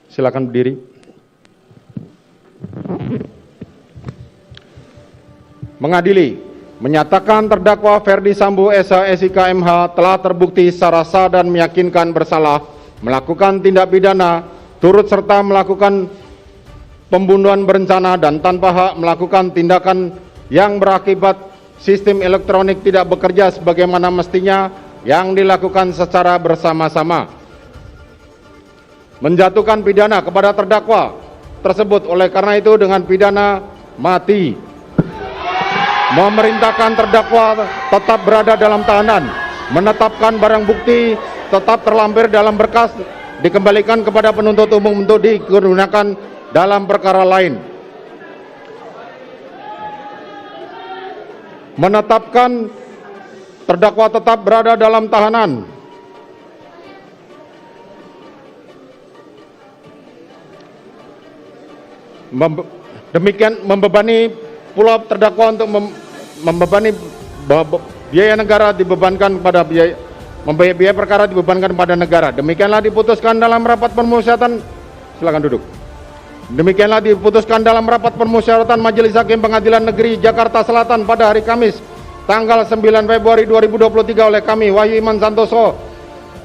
Silakan berdiri. Mengadili, menyatakan terdakwa Ferdi Sambo SH SIK MH telah terbukti secara sah dan meyakinkan bersalah melakukan tindak pidana turut serta melakukan pembunuhan berencana dan tanpa hak melakukan tindakan yang berakibat sistem elektronik tidak bekerja sebagaimana mestinya yang dilakukan secara bersama-sama. Menjatuhkan pidana kepada terdakwa tersebut oleh karena itu dengan pidana mati. Memerintahkan terdakwa tetap berada dalam tahanan, menetapkan barang bukti tetap terlampir dalam berkas dikembalikan kepada penuntut umum untuk digunakan dalam perkara lain. Menetapkan terdakwa tetap berada dalam tahanan. Demikian membebani pula terdakwa untuk membebani biaya negara dibebankan pada biaya perkara dibebankan pada negara. Demikianlah diputuskan dalam rapat permusyawaratan. Silakan duduk. Demikianlah diputuskan dalam rapat permusyawaratan Majelis Hakim Pengadilan Negeri Jakarta Selatan pada hari Kamis tanggal 9 Februari 2023 oleh kami Wahyu Iman Santoso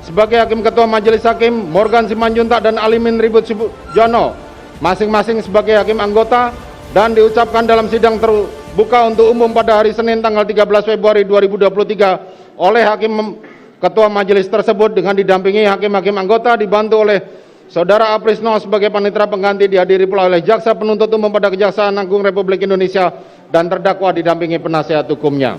sebagai Hakim Ketua Majelis Hakim, Morgan Simanjuntak dan Alimin Ribut Sujono masing-masing sebagai hakim anggota, dan diucapkan dalam sidang terbuka untuk umum pada hari Senin tanggal 13 Februari 2023 oleh Hakim Ketua Majelis tersebut dengan didampingi hakim-hakim anggota dibantu oleh Saudara Aprisno sebagai panitera pengganti, dihadiri pula oleh Jaksa Penuntut Umum pada Kejaksaan Agung Republik Indonesia dan terdakwa didampingi penasihat hukumnya.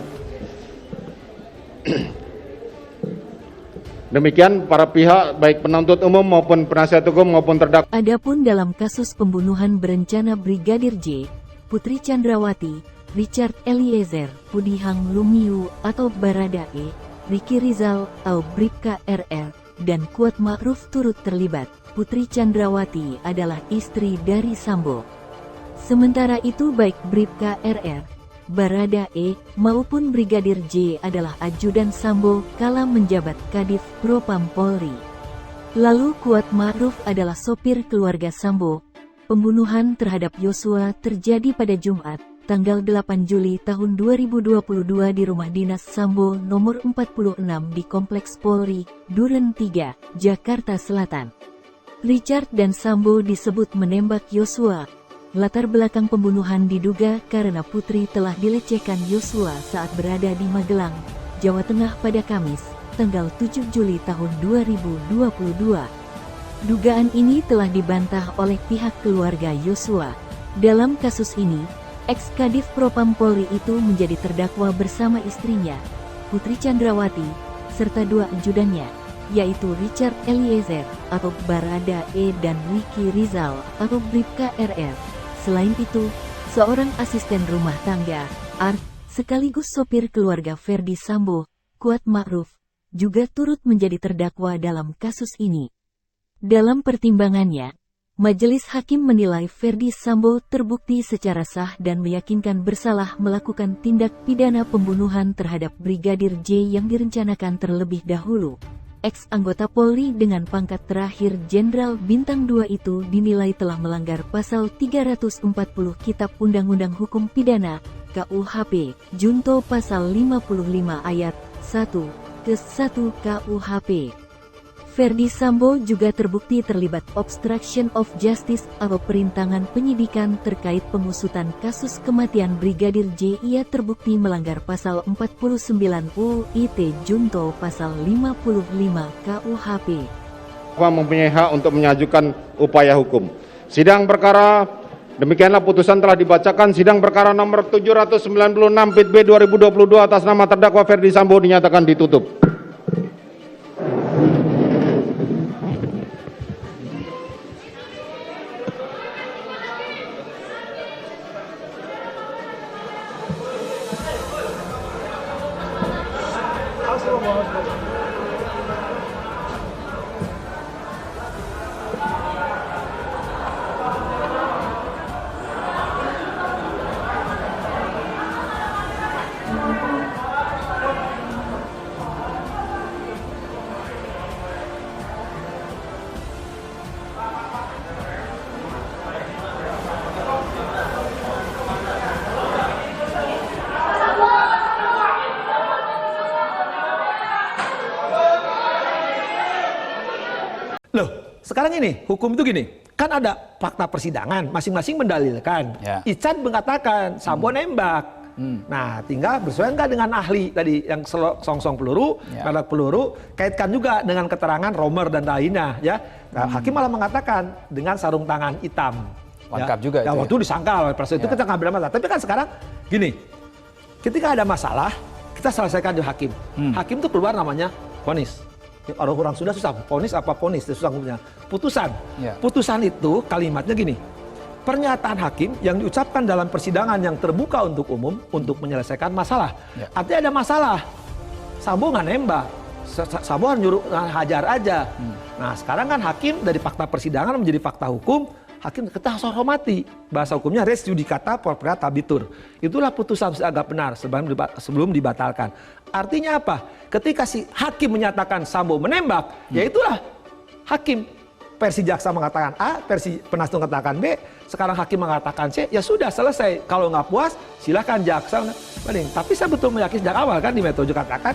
Demikian para pihak baik penuntut umum maupun penasihat hukum maupun terdakwa. Adapun dalam kasus pembunuhan berencana Brigadir J, Putri Chandrawati, Richard Eliezer, Pudihang Lumiu atau Baradae, Ricky Rizal atau Bribka RR, dan Kuat Ma'ruf turut terlibat. Putri Chandrawati adalah istri dari Sambo. Sementara itu baik Bribka RR, Baradae maupun Brigadir J adalah ajudan Sambo kala menjabat Kadif Propam Polri. Lalu Kuat Ma'ruf adalah sopir keluarga Sambo. Pembunuhan terhadap Yosua terjadi pada Jumat, tanggal 8 Juli tahun 2022 di rumah dinas Sambo nomor 46 di Kompleks Polri, Duren 3, Jakarta Selatan. Richard dan Sambo disebut menembak Yosua. Latar belakang pembunuhan diduga karena Putri telah dilecehkan Yosua saat berada di Magelang, Jawa Tengah pada Kamis, tanggal 7 Juli tahun 2022. Dugaan ini telah dibantah oleh pihak keluarga Yosua. Dalam kasus ini, ex-Kadif Propam Polri itu menjadi terdakwa bersama istrinya, Putri Chandrawati, serta dua ajudannya, yaitu Richard Eliezer atau Baradae dan Ricky Rizal atau Bribka RR. Selain itu, seorang asisten rumah tangga, Art, sekaligus sopir keluarga Ferdi Sambo, Kuat Ma'ruf, juga turut menjadi terdakwa dalam kasus ini. Dalam pertimbangannya, Majelis Hakim menilai Ferdi Sambo terbukti secara sah dan meyakinkan bersalah melakukan tindak pidana pembunuhan terhadap Brigadir J yang direncanakan terlebih dahulu. Ex-anggota Polri dengan pangkat terakhir Jenderal Bintang 2 itu dinilai telah melanggar pasal 340 Kitab Undang-Undang Hukum Pidana, KUHP, junto pasal 55 ayat 1 ke 1 KUHP. Ferdi Sambo juga terbukti terlibat obstruction of justice atau perintangan penyidikan terkait pengusutan kasus kematian Brigadir J. Ia terbukti melanggar pasal 49 UIT junto pasal 55 KUHP. Mempunyai hak untuk mengajukan upaya hukum. Sidang perkara demikianlah putusan telah dibacakan. Sidang perkara nomor 796 PIT B 2022 atas nama terdakwa Ferdi Sambo dinyatakan ditutup. sekarang ini, hukum itu gini, kan ada fakta persidangan, masing-masing mendalilkan. Ya. Ican mengatakan Sambo nembak. Nah, tinggal bersesuaian nggak dengan ahli tadi yang songsong peluru, merek peluru, kaitkan juga dengan keterangan Romer dan lainnya, ya. Nah, hakim malah mengatakan dengan sarung tangan hitam. Lengkap ya. juga ya, itu waktu disangkal oleh proses itu kita nggak ada masalah. Tapi kan sekarang gini, ketika ada masalah, kita selesaikan di hakim. Hakim itu keluar namanya vonis. Ya, orang sudah susah, vonis apa vonis, susah ngomongnya. Putusan. Ya. Putusan itu kalimatnya gini. Pernyataan hakim yang diucapkan dalam persidangan yang terbuka untuk umum untuk menyelesaikan masalah. Ya. Artinya ada masalah. Sambo nggak nembak. Sambo nyuruh hajar aja. Nah sekarang kan hakim dari fakta persidangan menjadi fakta hukum. Hakim kita harus hormati. Bahasa hukumnya res judicata pro rata habetur. Itulah putusan agak benar sebelum dibatalkan. Artinya apa? Ketika si hakim menyatakan Sambo menembak, ya itulah hakim. Versi jaksa mengatakan A, versi penasihat mengatakan B, sekarang hakim mengatakan C, ya sudah selesai. Kalau nggak puas, silakan jaksa banding. Tapi saya betul meyakini sejak awal kan di metode katakan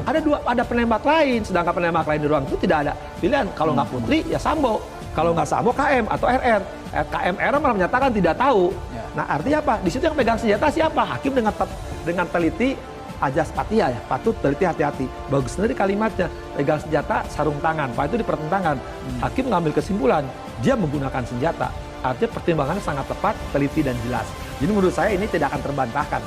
ada penembak lain, sedangkan penembak lain di ruang itu tidak ada pilihan. Kalau nggak Putri, ya Sambo. Kalau nggak Sambo, KM atau RR. KMR malah menyatakan tidak tahu. Ya. Nah artinya apa? Di situ yang pegang senjata siapa? Hakim dengan teliti ajas patia ya, patut teliti hati-hati. Bagus sendiri kalimatnya, pegang senjata, sarung tangan. Pak itu di pertentangan. Hakim mengambil kesimpulan, dia menggunakan senjata. Artinya pertimbangannya sangat tepat, teliti dan jelas. Jadi menurut saya ini tidak akan terbantahkan.